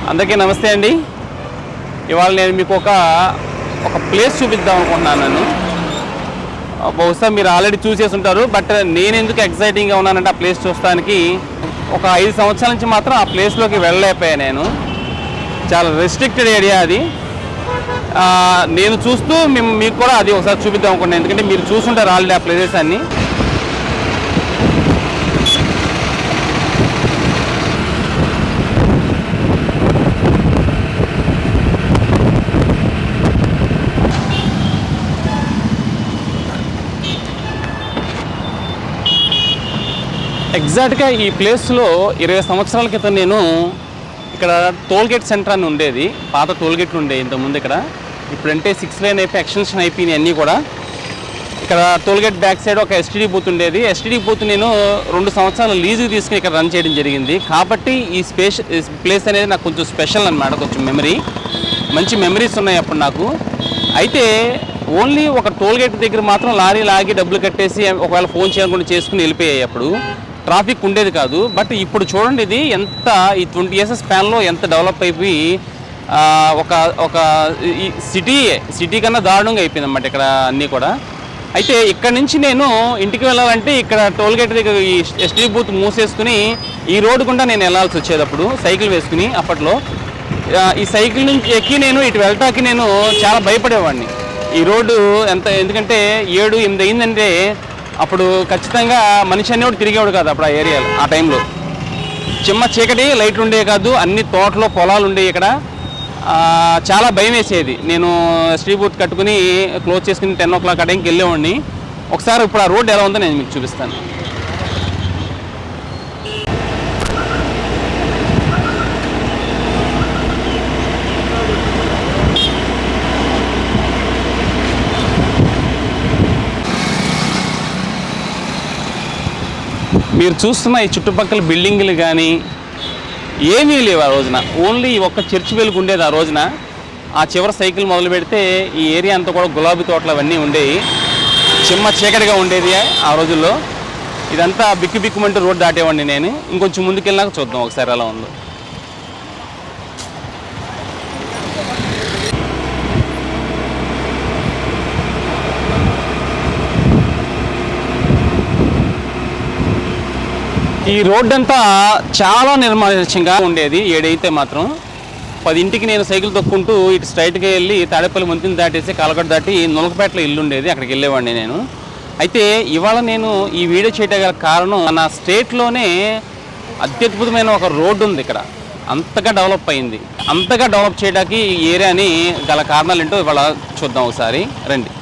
అందరికీ నమస్తే అండి. ఇవాళ నేను మీకు ఒక ప్లేస్ చూపిద్దాం అనుకుంటున్నాను. నేను బహుశా మీరు ఆల్రెడీ చూసేసి ఉంటారు. బట్ నేను ఎందుకు ఎక్సైటింగ్గా ఉన్నానంటే ఆ ప్లేస్ చూడడానికి ఒక 5 సంవత్సరాల నుంచి మాత్రం ఆ ప్లేస్లోకి వెళ్ళలేకపోయాను. నేను చాలా రెస్ట్రిక్టెడ్ ఏరియా అది. నేను చూస్తూ మీకు కూడా అది ఒకసారి చూపిద్దాం అనుకుంటున్నాను. ఎందుకంటే మీరు చూసుంటారు ఆల్రెడీ ఆ ప్లేసెస్ అన్నీ. ఎగ్జాక్ట్గా ఈ ప్లేస్లో 20 సంవత్సరాల క్రితం నేను ఇక్కడ టోల్గేట్ సెంటర్ అని ఉండేది. పాత టోల్గేట్లు ఉండేవి ఇంతకుముందు ఇక్కడ. ఇప్పుడంటే 6 లేన్ అయిపోయి ఎక్స్టెన్షన్ అయిపోయినాయి అన్నీ కూడా. ఇక్కడ టోల్గేట్ బ్యాక్ సైడ్ ఒక ఎస్టీడీ బూత్ ఉండేది. ఎస్టీడీ బూత్ నేను 2 సంవత్సరాలు లీజుకి తీసుకుని ఇక్కడ రన్ చేయడం జరిగింది. కాబట్టి ఈ ప్లేస్ అనేది నాకు కొంచెం స్పెషల్ అనమాట. కొంచెం మంచి మెమరీస్ ఉన్నాయి అప్పుడు నాకు. అయితే ఓన్లీ ఒక టోల్గేట్ దగ్గర మాత్రం లారీ లాగి డబ్బులు కట్టేసి ఒకవేళ ఫోన్ చేయాలనుకుంటే చేసుకుని వెళ్ళిపోయాయి. అప్పుడు ట్రాఫిక్ ఉండేది కాదు. బట్ ఇప్పుడు చూడండి, ఇది ఎంత ఈ 20 years స్పాన్లో ఎంత డెవలప్ అయిపోయి ఒక సిటీ కన్నా దారుణంగా అయిపోయింది అన్నమాట ఇక్కడ అన్నీ కూడా. అయితే ఇక్కడ నుంచి నేను ఇంటికి వెళ్ళాలంటే ఇక్కడ టోల్గేట్ దగ్గర ఈ ఎస్టీ బూత్ మూసేసుకుని ఈ రోడ్డు గుండా నేను వెళ్ళాల్సి వచ్చేది. అప్పుడు సైకిల్ వేసుకుని అప్పట్లో ఈ సైకిల్ నుంచి ఎక్కి నేను ఇటు వెళ్ళటానికి నేను చాలా భయపడేవాడిని. ఈ రోడ్డు ఎందుకంటే 7-8 అయిందంటే అప్పుడు ఖచ్చితంగా మనిషి అనేవాడు తిరిగేవాడు కాదు అప్పుడు ఆ ఏరియాలో. ఆ టైంలో చిమ్మ చీకటి, లైట్లు ఉండేవి కాదు, అన్ని తోటలో పొలాలు ఉండేవి ఇక్కడ. చాలా భయం వేసేది. నేను స్ట్రీట్ బూత్ కట్టుకుని క్లోజ్ చేసుకుని 10 o'clock ఆ టైంకి వెళ్ళేవాడిని. ఒకసారి ఇప్పుడు ఆ రోడ్డు ఎలా ఉందో నేను మీకు చూపిస్తాను. మీరు చూస్తున్న ఈ చుట్టుపక్కల బిల్డింగ్లు కానీ ఏమీ లేవు ఆ రోజున. ఓన్లీ ఒక్క చర్చి వెలుగు ఉండేది ఆ రోజున. ఆ చివరి సైకిల్ మొదలు పెడితే ఈ ఏరియా అంతా కూడా గులాబీ తోటలు అవన్నీ ఉండేవి. చిమ్మ చీకటిగా ఉండేది ఆ రోజుల్లో. ఇదంతా బిక్కుమంటూ రోడ్డు దాటేవాడిని నేను. ఇంకొంచెం ముందుకెళ్ళినాక చూద్దాం ఒకసారి ఎలా ఉందో. ఈ రోడ్డు అంతా చాలా నిర్మానుష్యంగా ఉండేది. 7 అయితే మాత్రం 10 నేను సైకిల్ తొక్కుంటూ ఇటు స్ట్రైట్గా వెళ్ళి తాడేపల్లి వంతెన దాటేసి కాలగడ దాటి నులకపేటలో ఇల్లు ఉండేది, అక్కడికి వెళ్ళేవాడిని నేను. అయితే ఇవాళ నేను ఈ వీడియో చేయడం గల కారణం, మన స్టేట్లోనే అత్యద్భుతమైన ఒక రోడ్డు ఉంది ఇక్కడ. అంతగా డెవలప్ అయింది. అంతగా డెవలప్ చేయడానికి ఈ ఏరియాని గల కారణాలు ఏంటో ఇవాళ చూద్దాం ఒకసారి రండి.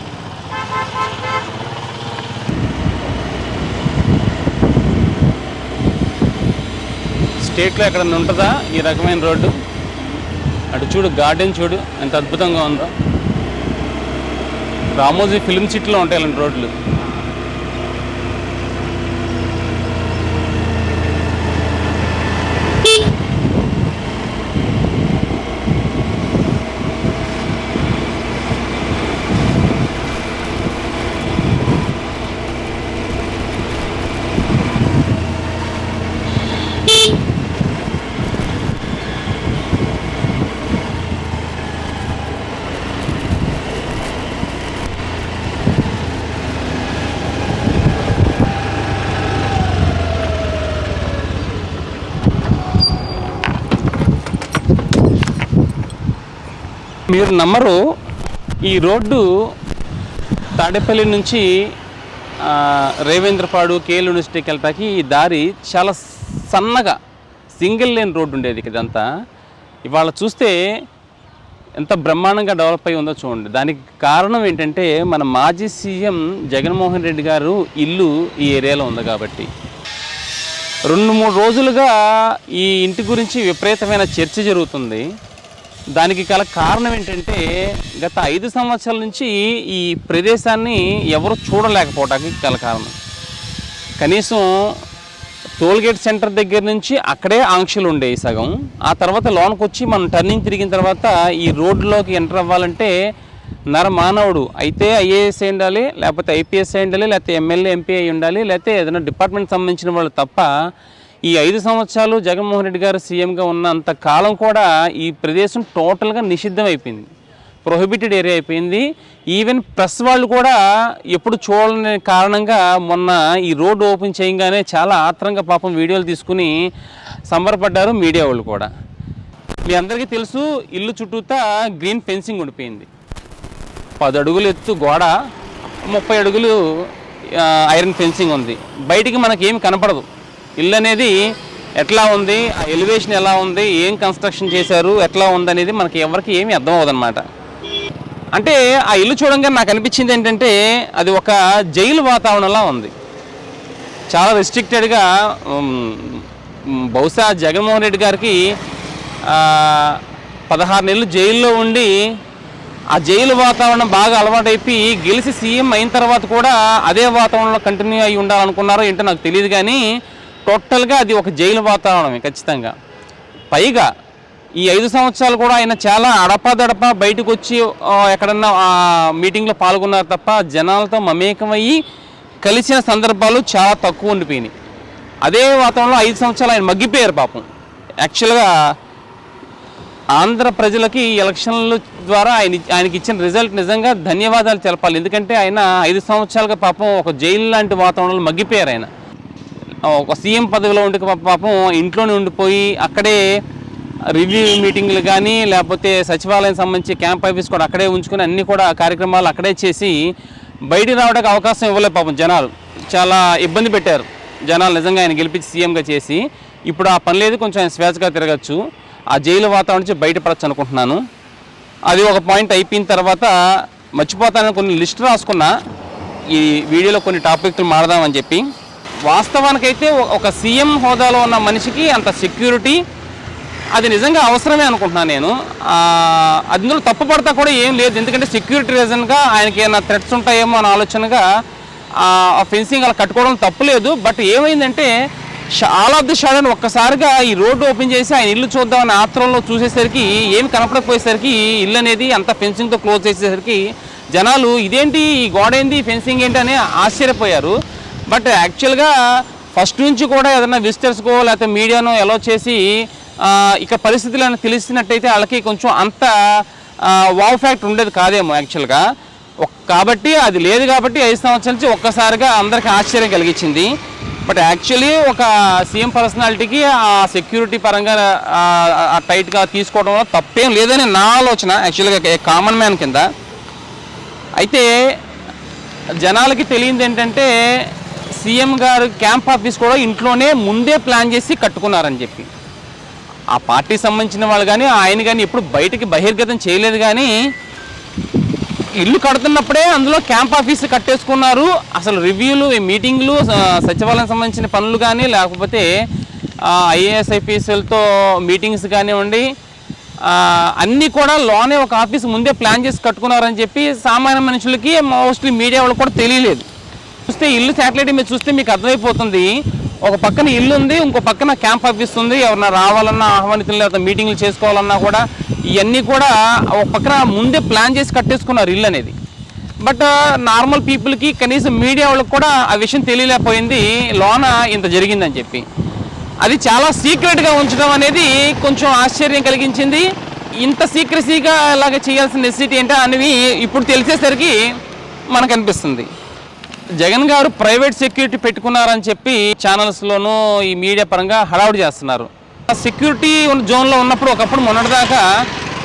స్టేట్లో ఎక్కడన్నా ఉంటుందా ఈ రకమైన రోడ్డు? అటు చూడు, గార్డెన్ చూడు ఎంత అద్భుతంగా ఉందో. రామోజీ ఫిల్మ్ సిటీలో ఉంటాయి అలాంటి రోడ్లు. మీరు నమ్మరు, ఈ రోడ్డు తాడేపల్లి నుంచి రేవేంద్రపాడు కేఎల్ యూనివర్సిటీకి వెళ్ళటానికి ఈ దారి చాలా సన్నగా సింగిల్ లేన్ రోడ్డు ఉండేది ఇదంతా. ఇవాళ చూస్తే ఎంత బ్రహ్మాండంగా డెవలప్ అయి ఉందో చూడండి. దానికి కారణం ఏంటంటే మన మాజీ సీఎం జగన్మోహన్ రెడ్డి గారు ఇల్లు ఈ ఏరియాలో ఉంది కాబట్టి. 2-3 రోజులుగా ఈ ఇంటి గురించి విపరీతమైన చర్చ జరుగుతుంది. దానికి గల కారణం ఏంటంటే గత 5 సంవత్సరాల నుంచి ఈ ప్రదేశాన్ని ఎవరు చూడలేకపోవడానికి గల కారణం. కనీసం టోల్గేట్ సెంటర్ దగ్గర నుంచి అక్కడే ఆంక్షలు ఉండేవి సగం. ఆ తర్వాత లోనికి వచ్చి మనం టర్నింగ్ తిరిగిన తర్వాత ఈ రోడ్లోకి ఎంటర్ అవ్వాలంటే నరమానవుడు అయితే ఐఏఎస్ అయి ఉండాలి, లేకపోతే ఐపీఎస్ అయి ఉండాలి, లేకపోతే ఎమ్మెల్యే ఎంపీ అయి ఉండాలి, లేకపోతే ఏదైనా డిపార్ట్మెంట్ సంబంధించిన వాళ్ళు తప్ప ఈ 5 సంవత్సరాలు జగన్మోహన్ రెడ్డి గారు సీఎంగా ఉన్నంత కాలం కూడా ఈ ప్రదేశం టోటల్గా నిషిద్ధం అయిపోయింది, ప్రొహిబిటెడ్ ఏరియా అయిపోయింది. ఈవెన్ ప్రెస్ వాళ్ళు కూడా ఎప్పుడు చూడని కారణంగా మొన్న ఈ రోడ్డు ఓపెన్ చేయగానే చాలా ఆత్రంగా పాపం వీడియోలు తీసుకుని సంబరపడ్డారు మీడియా వాళ్ళు కూడా. మీ అందరికీ తెలుసు, ఇల్లు చుట్టూతా గ్రీన్ ఫెన్సింగ్ ఉండిపోయింది. 10 అడుగులు ఎత్తు గోడ, 30 అడుగులు ఐరన్ ఫెన్సింగ్ ఉంది. బయటికి మనకేమి కనపడదు. ఇల్లు అనేది ఎట్లా ఉంది, ఆ ఎలివేషన్ ఎలా ఉంది, ఏం కన్స్ట్రక్షన్ చేశారు, ఎట్లా ఉంది అనేది మనకి ఎవరికి ఏమీ అర్థం అవ్వదన్నమాట. అంటే ఆ ఇల్లు చూడంగానే నాకు అనిపించింది ఏంటంటే అది ఒక జైలు వాతావరణంలా ఉంది. చాలా రెస్ట్రిక్టెడ్గా, బహుశా జగన్మోహన్ రెడ్డి గారికి 16 నెలలు జైల్లో ఉండి ఆ జైలు వాతావరణం బాగా అలవాటైపోయి గెలిచి సీఎం అయిన తర్వాత కూడా అదే వాతావరణంలో కంటిన్యూ అయ్యి ఉండాలనుకున్నారో ఏంటో నాకు తెలియదు, కానీ టోటల్గా అది ఒక జైలు వాతావరణమే ఖచ్చితంగా. పైగా ఈ 5 సంవత్సరాలు కూడా ఆయన చాలా అడపాదడప బయటకు వచ్చి ఎక్కడన్నా మీటింగ్లో పాల్గొన్నారు తప్ప జనాలతో మమేకమయ్యి కలిసిన సందర్భాలు చాలా తక్కువ ఉండిపోయినాయి. అదే వాతావరణంలో 5 సంవత్సరాలు ఆయన మగ్గిపోయారు పాపం. యాక్చువల్గా ఆంధ్ర ప్రజలకి ఎలక్షన్ల ద్వారా ఆయనకి ఇచ్చిన రిజల్ట్ నిజంగా ధన్యవాదాలు తెలపాలి. ఎందుకంటే ఆయన 5 సంవత్సరాలుగా పాపం ఒక జైలు లాంటి వాతావరణంలో మగ్గిపోయారు. ఆయన ఒక సీఎం పదవిలో ఉండి పాపం ఇంట్లోనే ఉండిపోయి అక్కడే రివ్యూ మీటింగ్లు కానీ లేకపోతే సచివాలయం సంబంధించి క్యాంప్ ఆఫీస్ కూడా అక్కడే ఉంచుకొని అన్నీ కూడా కార్యక్రమాలు అక్కడే చేసి బయటికి రావడానికి అవకాశం ఇవ్వలేదు పాపం. జనాలు చాలా ఇబ్బంది పెట్టారు. జనాలు నిజంగా ఆయన గెలిపించి సీఎంగా చేసి ఇప్పుడు ఆ పని లేదు, కొంచెం ఆయన స్వేచ్ఛగా తిరగచ్చు, ఆ జైలు వాతావరణం నుంచి బయటపడచ్చు అనుకుంటున్నాను. అది ఒక పాయింట్ అయిపోయిన తర్వాత మర్చిపోతానని కొన్ని లిస్ట్ రాసుకున్నా ఈ వీడియోలో కొన్ని టాపిక్లు మాడదామని చెప్పి. వాస్తవానికైతే ఒక సీఎం హోదాలో ఉన్న మనిషికి అంత సెక్యూరిటీ అది నిజంగా అవసరమే అనుకుంటున్నాను నేను. అందులో తప్పు పడతా కూడా ఏం లేదు, ఎందుకంటే సెక్యూరిటీ రీజన్గా ఆయనకి ఏమైనా థ్రెట్స్ ఉంటాయేమో అని ఆలోచనగా ఆ ఫెన్సింగ్ అలా కట్టుకోవడం తప్పులేదు. బట్ ఏమైందంటే ఆల్ ఆఫ్ ది సడన్ ఒక్కసారిగా ఈ రోడ్డు ఓపెన్ చేసి ఆయన ఇల్లు చూద్దామని ఆత్రంలో చూసేసరికి ఏమి కనపడకపోయేసరికి ఇల్లు అనేది అంత ఫెన్సింగ్తో క్లోజ్ చేసేసరికి జనాలు ఇదేంటి, ఈ గోడ ఏంటి, ఫెన్సింగ్ ఏంటి అని ఆశ్చర్యపోయారు. బట్ యాక్చువల్గా ఫస్ట్ నుంచి కూడా ఏదైనా విజిటర్స్కో లేకపోతే మీడియానో ఎలా చేసి ఇక పరిస్థితులను తెలిసినట్టయితే వాళ్ళకి కొంచెం అంత వావ్ ఫ్యాక్ట్ ఉండేది కాదేమో యాక్చువల్గా. కాబట్టి అది లేదు కాబట్టి 5 సంవత్సరాల నుంచి ఒక్కసారిగా అందరికీ ఆశ్చర్యం కలిగించింది. బట్ యాక్చువల్లీ ఒక సీఎం పర్సనాలిటీకి ఆ సెక్యూరిటీ పరంగా టైట్గా తీసుకోవడం వల్ల తప్పేం లేదని నా ఆలోచన యాక్చువల్గా కామన్ మ్యాన్ కింద. అయితే జనాలకి తెలియంది ఏంటంటే సీఎం గారు క్యాంప్ ఆఫీస్ కూడా ఇంట్లోనే ముందే ప్లాన్ చేసి కట్టుకున్నారని చెప్పి. ఆ పార్టీకి సంబంధించిన వాళ్ళు కానీ ఆయన కానీ ఎప్పుడు బయటికి బహిర్గతం చేయలేదు, కానీ ఇల్లు కడుతున్నప్పుడే అందులో క్యాంప్ ఆఫీస్ కట్టేసుకున్నారు. అసలు రివ్యూలు, మీటింగ్లు, సచివాలయం సంబంధించిన పనులు కానీ లేకపోతే ఐఏఎస్ ఐపీఎస్లతో మీటింగ్స్ కానివ్వండి, అన్నీ కూడా లోనే ఒక ఆఫీస్ ముందే ప్లాన్ చేసి కట్టుకున్నారని చెప్పి సామాన్య మనుషులకి మోస్ట్లీ మీడియా వాళ్ళకి కూడా తెలియలేదు. చూస్తే ఇల్లు శాటిలైట్ మీద చూస్తే మీకు అర్థమైపోతుంది. ఒక పక్కన ఇల్లు ఉంది, ఇంకో పక్కన క్యాంప్ ఆఫీస్ ఉంది. ఎవరన్నా రావాలన్నా, ఆహ్వానితులు లేకపోతే మీటింగ్లు చేసుకోవాలన్నా కూడా ఇవన్నీ కూడా ఒక పక్కన ముందే ప్లాన్ చేసి కట్టేసుకున్నారు ఇల్లు అనేది. బట్ నార్మల్ పీపుల్కి కనీసం మీడియా వాళ్ళకి కూడా ఆ విషయం తెలియలేకపోయింది లోన ఇంత జరిగిందని చెప్పి. అది చాలా సీక్రెట్గా ఉంచడం అనేది కొంచెం ఆశ్చర్యం కలిగించింది. ఇంత సీక్రెసీగా ఇలాగ చేయాల్సిన నెసిటీ ఏంటో అనేవి ఇప్పుడు తెలిసేసరికి మనకు అనిపిస్తుంది. జగన్ గారు ప్రైవేట్ సెక్యూరిటీ పెట్టుకున్నారని చెప్పి ఛానల్స్లోనూ ఈ మీడియా పరంగా హడావుడి చేస్తున్నారు. సెక్యూరిటీ జోన్లో ఉన్నప్పుడు ఒకప్పుడు మొన్నటిదాకా,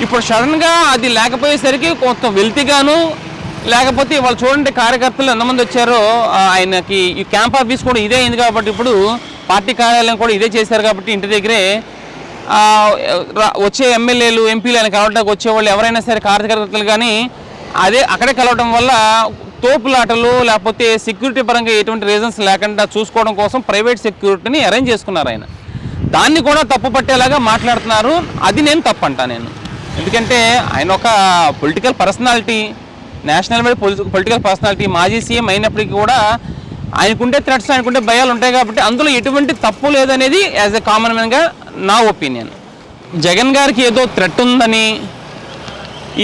ఇప్పుడు సడన్గా అది లేకపోయేసరికి కొంత వెల్తీగాను, లేకపోతే వాళ్ళు చూడండి కార్యకర్తలు ఎంతమంది వచ్చారో, ఆయనకి ఈ క్యాంప్ ఆఫీస్ కూడా ఇదే అయింది కాబట్టి ఇప్పుడు పార్టీ కార్యాలయం కూడా ఇదే చేశారు కాబట్టి ఇంటి దగ్గరే వచ్చే ఎమ్మెల్యేలు, ఎంపీలు ఆయన కలవడానికి వచ్చేవాళ్ళు ఎవరైనా సరే కార్యకర్తలు కానీ అక్కడే కలవడం వల్ల తోపులాటలు లేకపోతే సెక్యూరిటీ పరంగా ఎటువంటి రీజన్స్ లేకుండా చూసుకోవడం కోసం ప్రైవేట్ సెక్యూరిటీని అరేంజ్ చేసుకున్నారు ఆయన. దాన్ని కూడా తప్పు పట్టేలాగా మాట్లాడుతున్నారు. అది నేను తప్పంటా నేను. ఎందుకంటే ఆయన ఒక political personality, national wide political personality, మాజీ సీఎం అయినప్పటికీ కూడా ఆయనకుంటే థ్రెట్స్, ఆయనకుంటే భయాలు ఉంటాయి కాబట్టి అందులో ఎటువంటి తప్పు లేదనేది యాజ్ ఎ కామన్ మ్యాన్గా నా ఒపీనియన్. జగన్ గారికి ఏదో థ్రెట్ ఉందని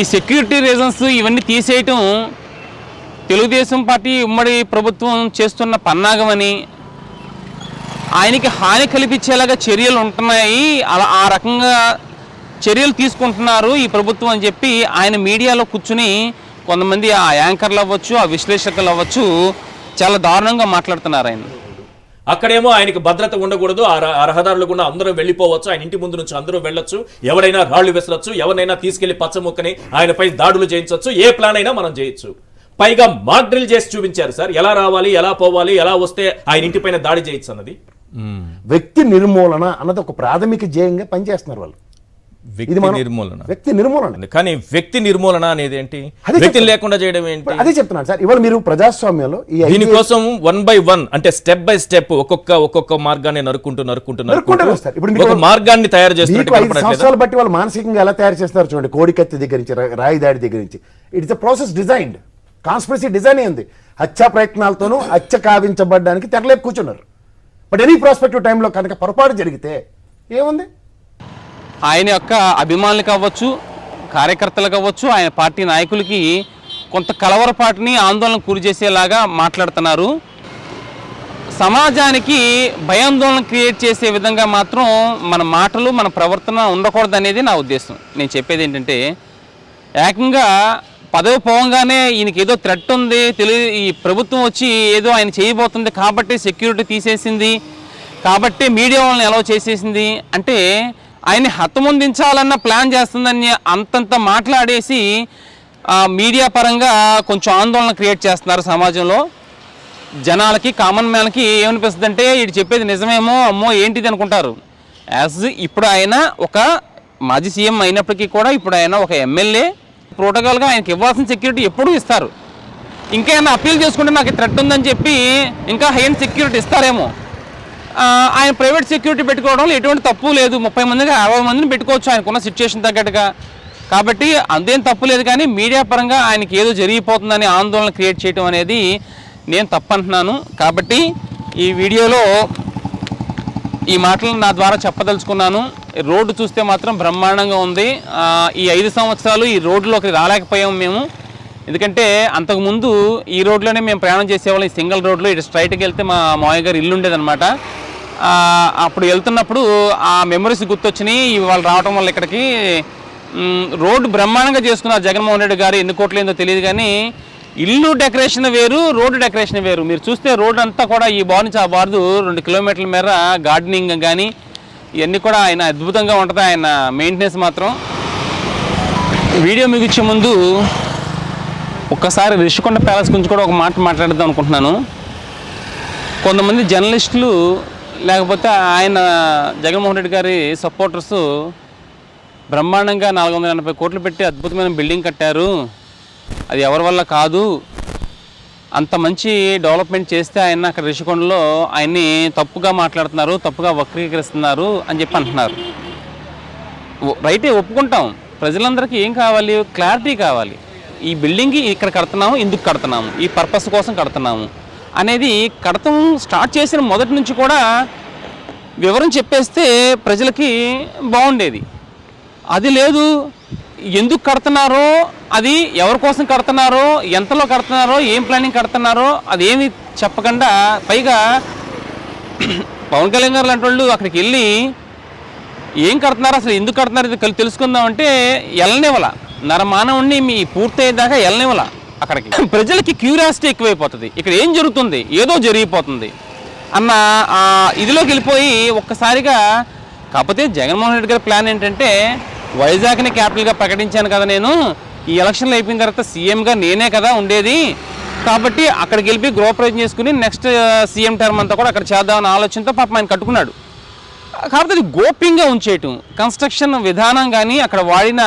ఈ సెక్యూరిటీ రీజన్స్ ఇవన్నీ తీసేయటం తెలుగుదేశం పార్టీ ఉమ్మడి ప్రభుత్వం చేస్తున్న పన్నాగమని, ఆయనకి హాని కల్పించేలాగా చర్యలు ఉంటున్నాయి, అలా ఆ రకంగా చర్యలు తీసుకుంటున్నారు ఈ ప్రభుత్వం అని చెప్పి ఆయన మీడియాలో కూర్చుని కొంతమంది ఆ యాంకర్లు అవ్వచ్చు, ఆ విశ్లేషకులు అవ్వచ్చు, చాలా దారుణంగా మాట్లాడుతున్నారు ఆయన. అక్కడేమో ఆయనకి భద్రత ఉండకూడదు, ఆ రహదారులు కూడా అందరూ వెళ్ళిపోవచ్చు, ఆయన ఇంటి ముందు నుంచి అందరూ వెళ్ళొచ్చు, ఎవరైనా రాళ్లు విసరొచ్చు, ఎవరైనా తీసుకెళ్లి పచ్చముక్కని ఆయనపై దాడులు చేయించవచ్చు, ఏ ప్లాన్ అయినా మనం చేయొచ్చు. పైగా మాక్ డ్రిల్ చేసి చూపించారు సార్, ఎలా రావాలి, ఎలా పోవాలి, ఎలా వస్తే ఆయన ఇంటిపైన దాడి చేయొచ్చు అన్నది. వ్యక్తి నిర్మూలన అన్నది ఒక ప్రాథమిక ధ్యేయంగా పనిచేస్తున్నారు వాళ్ళు. వ్యక్తి నిర్మూలన. కానీ వ్యక్తి నిర్మూలన అనేది ఏంటి? వ్యక్తి లేకుండా చేయడం ఏంటి? అదే చెప్తున్నాను సార్. ఇవాళ మీరు ప్రజాస్వామ్యంలో దీనికోసం 1 by 1 అంటే స్టెప్ బై స్టెప్ ఒక్కొక్క మార్గాన్ని నరుకుంటూ ఇప్పుడు మార్గాన్ని తయారు చేస్తున్నారు. సంవత్సరాలు బట్టి వాళ్ళు మానసికంగా ఎలా తయారు చేస్తారు చూడండి. కోడికత్తి దగ్గర నుంచి, రాయి దాడి దగ్గర నుంచి, it's a process designed. Conspiracy design అయింది. హత్యా ప్రయత్నాలతోనూ హత్య కావించబడ్డానికి తెరలేపు కూర్చున్నారు. బట్ ఎనీ ప్రాస్పెక్టివ్ టైంలో కనుక పొరపాటు జరిగితే ఏముంది? ఆయన యొక్క అభిమానులకు అవ్వచ్చు, కార్యకర్తలకు అవ్వచ్చు, ఆయన పార్టీ నాయకులకి కొంత కలవరపాటుని ఆందోళన గురి చేసేలాగా మాట్లాడుతున్నారు. సమాజానికి భయాందోళన క్రియేట్ చేసే విధంగా మాత్రం మన మాటలు, మన ప్రవర్తన ఉండకూడదు అనేది నా ఉద్దేశం. నేను చెప్పేది ఏంటంటే, ఏకంగా పదవి పోవంగానే ఈయనకి ఏదో థ్రెట్ ఉంది, ఈ ప్రభుత్వం వచ్చి ఏదో ఆయన చేయబోతుంది కాబట్టి సెక్యూరిటీ తీసేసింది, కాబట్టి మీడియా వాళ్ళని అలౌ చేసేసింది అంటే ఆయన్ని హతమొందించాలన్న ప్లాన్ చేస్తుందని అంతంత మాట్లాడేసి మీడియా పరంగా కొంచెం ఆందోళన క్రియేట్ చేస్తున్నారు సమాజంలో. జనాలకి, కామన్ మ్యాన్కి ఏమనిపిస్తుంది అంటే, ఇటు చెప్పేది నిజమేమో, అమ్మో ఏంటిది అనుకుంటారు. ఇప్పుడు ఆయన ఒక మాజీ సీఎం అయినప్పటికీ కూడా ఇప్పుడు ఆయన ఒక ఎమ్మెల్యే. ప్రోటోకాల్గా ఆయనకి ఇవ్వాల్సిన సెక్యూరిటీ ఎప్పుడూ ఇస్తారు. ఇంకా ఏమైనా అప్పీల్ చేసుకుంటే నాకు థ్రెట్ ఉందని చెప్పి ఇంకా హై అండ్ సెక్యూరిటీ ఇస్తారేమో. ఆయన ప్రైవేట్ సెక్యూరిటీ పెట్టుకోవడంలో ఎటువంటి తప్పు లేదు. 30 మందికి 60 మందిని పెట్టుకోవచ్చు ఆయనకున్న సిచ్యువేషన్ తగ్గట్టుగా. కాబట్టి అంతేం తప్పు లేదు. కానీ మీడియా పరంగా ఆయనకి ఏదో జరిగిపోతుందని ఆందోళన క్రియేట్ చేయడం అనేది నేను తప్పంటున్నాను. కాబట్టి ఈ వీడియోలో ఈ మాటలు నా ద్వారా చెప్పదలుచుకున్నాను. రోడ్డు చూస్తే మాత్రం బ్రహ్మాండంగా ఉంది. ఈ 5 సంవత్సరాలు ఈ రోడ్లోకి రాలేకపోయాము మేము. ఎందుకంటే అంతకుముందు ఈ రోడ్లోనే మేము ప్రయాణం చేసేవాళ్ళం. ఈ సింగిల్ రోడ్లో ఇటు స్ట్రైట్కి వెళ్తే మా మావయ్య గారు ఇల్లు ఉండేదన్నమాట. అప్పుడు వెళ్తున్నప్పుడు ఆ మెమరీస్ గుర్తొచ్చినాయి. ఇవాళ రావడం వల్ల ఇక్కడికి రోడ్డు బ్రహ్మాండంగా చేసుకున్నారు జగన్మోహన్ రెడ్డి గారు. ఎన్ని కోట్లు ఏందో తెలియదు కానీ ఇల్లు డెకరేషన్ వేరు, రోడ్డు డెకరేషన్ వేరు. మీరు చూస్తే రోడ్డు అంతా కూడా ఈ బార్ నుంచి ఆ బార్దు 2 కిలోమీటర్ల మేర గార్డెనింగ్ కానీ ఇవన్నీ కూడా ఆయన అద్భుతంగా ఉంటుంది. ఆయన మెయింటెనెన్స్ మాత్రం. వీడియో ముగించే ముందు ఒక్కసారి రిషికొండ ప్యాలెస్ గురించి కూడా ఒక మాట మాట్లాడదాం అనుకుంటున్నాను. కొంతమంది జర్నలిస్టులు లేకపోతే ఆయన జగన్మోహన్ రెడ్డి గారి సపోర్టర్స్ బ్రహ్మాండంగా 480 కోట్లు పెట్టి అద్భుతమైన బిల్డింగ్ కట్టారు, అది ఎవరి వల్ల కాదు, అంత మంచి డెవలప్మెంట్ చేస్తే ఆయన అక్కడ రిషికొండలో ఆయన్ని తప్పుగా మాట్లాడుతున్నారు, తప్పుగా వక్రీకరిస్తున్నారు అని చెప్పి అంటున్నారు. రైటే, ఒప్పుకుంటాం. ప్రజలందరికీ ఏం కావాలి? క్లారిటీ కావాలి. ఈ బిల్డింగ్కి ఇక్కడ కడుతున్నాము, ఎందుకు కడుతున్నాము, ఈ పర్పస్ కోసం కడుతున్నాము అనేది కడతం స్టార్ట్ చేసిన మొదటి నుంచి కూడా వివరం చెప్పేస్తే ప్రజలకి బాగుండేది. అది లేదు. ఎందుకు కడుతున్నారో, అది ఎవరి కోసం కడుతున్నారో, ఎంతలో కడుతున్నారో, ఏం ప్లానింగ్ కడుతున్నారో అదేమి చెప్పకుండా పైగా పవన్ కళ్యాణ్ గారు లాంటి వాళ్ళు అక్కడికి వెళ్ళి ఏం కడుతున్నారు, అసలు ఎందుకు కడుతున్నారు ఇది తెలుసుకుందామంటే వెళ్ళనివ్వాల. నరమానవుణ్ణి మీ పూర్తయ్యేదాకా వెళ్ళనివ్వాల అక్కడికి. ప్రజలకి క్యూరియాసిటీ ఎక్కువైపోతుంది. ఇక్కడ ఏం జరుగుతుంది, ఏదో జరిగిపోతుంది అన్న ఇదిలోకి వెళ్ళిపోయి ఒక్కసారిగా. కాకపోతే జగన్మోహన్ రెడ్డి గారి ప్లాన్ ఏంటంటే, వైజాగ్ని క్యాపిటల్గా ప్రకటించాను కదా నేను, ఈ ఎలక్షన్లు అయిపోయిన తర్వాత సీఎంగా నేనే కదా ఉండేది, కాబట్టి అక్కడికి వెళ్ళి గృహప్రవేశం చేసుకుని నెక్స్ట్ సీఎం టర్మ్ అంతా కూడా అక్కడ చేద్దామన్న ఆలోచనతో పాపం ఆయన కట్టుకున్నాడు. కాబట్టి అది గోప్యంగా ఉంచేయటం, కన్స్ట్రక్షన్ విధానం కానీ అక్కడ వాడిన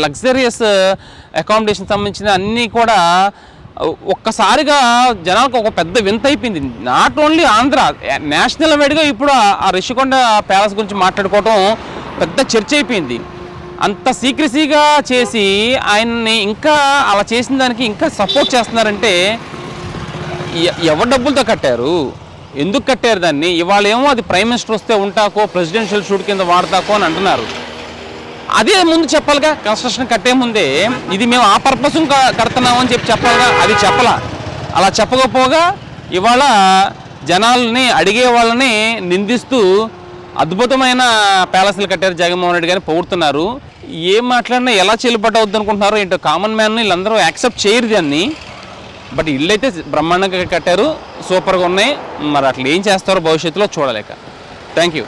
లగ్జరియస్ అకామిడేషన్ సంబంధించిన అన్నీ కూడా ఒక్కసారిగా జనాలకు ఒక పెద్ద వింత అయిపోయింది. నాట్ ఓన్లీ ఆంధ్ర, నేషనల్ వైడ్గా ఇప్పుడు ఆ రిషికొండ ప్యాలెస్ గురించి మాట్లాడుకోవటం పెద్ద చర్చ అయిపోయింది. అంత సీక్రెసీగా చేసి ఆయన్ని ఇంకా అలా చేసిన దానికి ఇంకా సపోర్ట్ చేస్తున్నారంటే ఎవరి డబ్బులతో కట్టారు, ఎందుకు కట్టారు దాన్ని? ఇవాళ ఏమో అది ప్రైమ్ మినిస్టర్ వస్తే ఉంటాకో, ప్రెసిడెన్షియల్ షూట్ కింద వాడతాకో అని అంటున్నారు. అదే ముందు చెప్పాలిగా. కన్స్ట్రక్షన్ కట్టే ముందే ఇది మేము ఆ పర్పస్ కడుతున్నామని చెప్పాలిగా. అది చెప్పాల. అలా చెప్పకపోగా ఇవాళ జనాల్ని అడిగే వాళ్ళని నిందిస్తూ అద్భుతమైన ప్యాలెస్లు కట్టారు జగన్మోహన్ రెడ్డి గారిని పొగుడుతున్నారు. ఏం మాట్లాడినా ఎలా చెల్లుబాటు అవుద్ది అనుకుంటున్నారో ఏంటో, కామన్ మ్యాన్ని వీళ్ళందరూ యాక్సెప్ట్ చేయరు దాన్ని. బట్ ఇల్లు అయితే బ్రహ్మాండంగా కట్టారు, సూపర్గా ఉన్నాయి. మరి అట్లా ఏం చేస్తారో భవిష్యత్తులో చూడలేక. Thank you.